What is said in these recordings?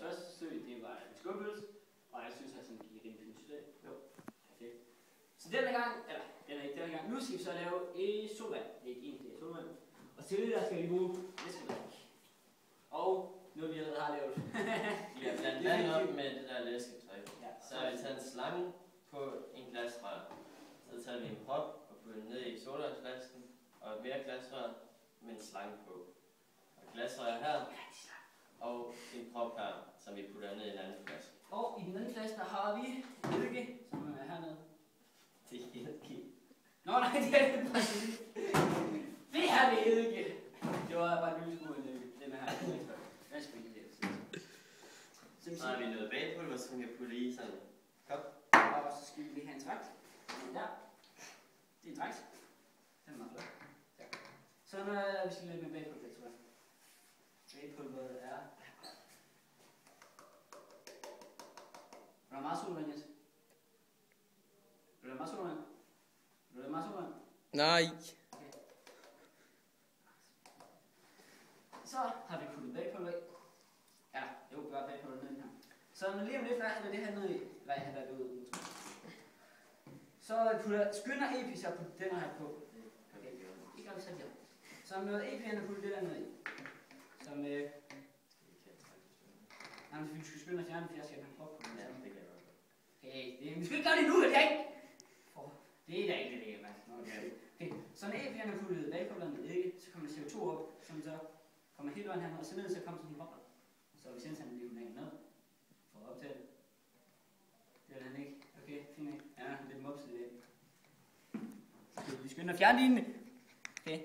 første forsøg, det var en skubbelse, og jeg synes, at det gik rimelig fint til det. Jo, perfekt. Så denne gang, nu skal vi så lave solvand. Ikke en, det er solvand. Og til det der skal vi bruge læskedrik. Og noget vi allerede har lavet. Vi har blandt vand op med det der læskedrik. Ja, så har vi taget en slange på en glasrør. Så tager vi en prop og putter den ned i sodavandsflasken, og et mere glasrør med en slange på. Og glasrør her, og en prop her, som vi putter ned i en anden flaske. Og i den anden flaske, der har vi eddike, som er hernede. Det er eddike. Nå nej, det er det præcis. Det her det eddike. Det var bare en lille smule den her. Hvad skal vi ikke det? Så har vi noget bagpulver, som vi kan putte i sådan en kop. Og så skal vi lige have en trakt. Ja, det er en trakt. Den er meget flot. Ja. Så nu er vi skal lidt med bagpulver, tror jeg. Bagpulveret er... Vil du have meget solvand, Jens? Vil du have meget solvand? Vil du have meget solvand? Nej. Okay. Så har vi puttet bagpulver i. Ja, jo, vi har bagpulver ned i her. Så lige om lidt, der er det her nede i. Eller jeg har været ude nu. Så skynder Epis at putte den her på. Okay, det gør vi så her. Så med Epien at putte det der ned i. Så med... Nej, men vi skal skynde at fjerne, for jeg skal have prop på den. Ja, det kan jeg godt. Okay, vi skal ikke gøre det nu, det er ikke? Det er da ikke det, mand. Okay, så når Epien er puttet bagpulveret med eddike, så kommer der CO2 op, som så kommer hele vejen herned, og så ned, så kommer sådan en bobler. Så hvis Jens lige kunne ned for at optage det. Det vil han ikke. Okay, fint ikke. Ja, lidt mopset i det. Så vi skynder at fjerne linene. Okay.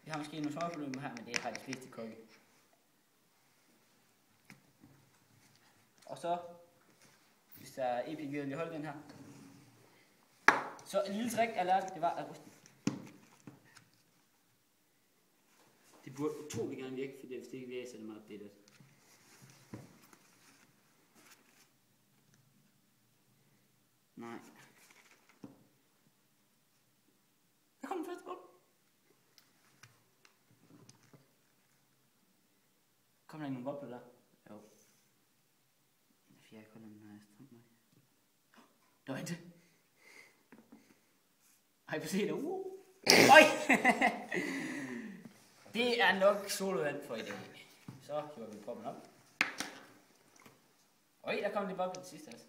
Vi har måske nogle småforløb her, men det har de fleste kokke. Og så, hvis der er epigivet, lige holde den her. Så en lille trick, jeg lærte, det var at ryste. Det burde utrolig gerne virke, for hvis det ikke virker, så er det meget opdateret. Nej. Der kom den første boble. Kom der ikke nogen bobler der? Jo. Fjerde kolonne, når jeg stramt mig. Der var ikke. Ej, få se det. Øj! Det er nok solvand for i dag. Så hiver vi proppen op. Øj, der kom lidt boble til sidst altså.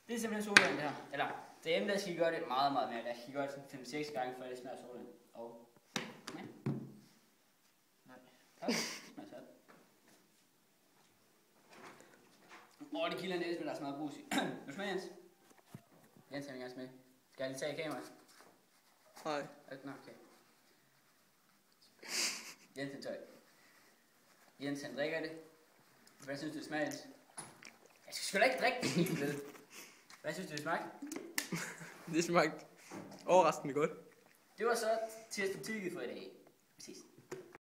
Det er simpelthen solvand det her. Eller, det er der skal I gøre det meget, meget mere. Der skal I gøre det sådan 5-6 gange, før det smager solvand. Og... Ja. Nej. Det smager sådan. Det kilder en æsme, der er så meget brus i. Nu smager Jens. Jens er gerne med. Skal jeg lige tage i kameraet? Nej. Nå, okay. Jens er tøj. Jens han drikker det. Hvad synes du det smager, Jens? Jeg skal sgu da ikke drikke det helt ved. Hvad synes du det smagte? Det smagte overraskende godt. Det var så testotikket for i dag. Vi ses.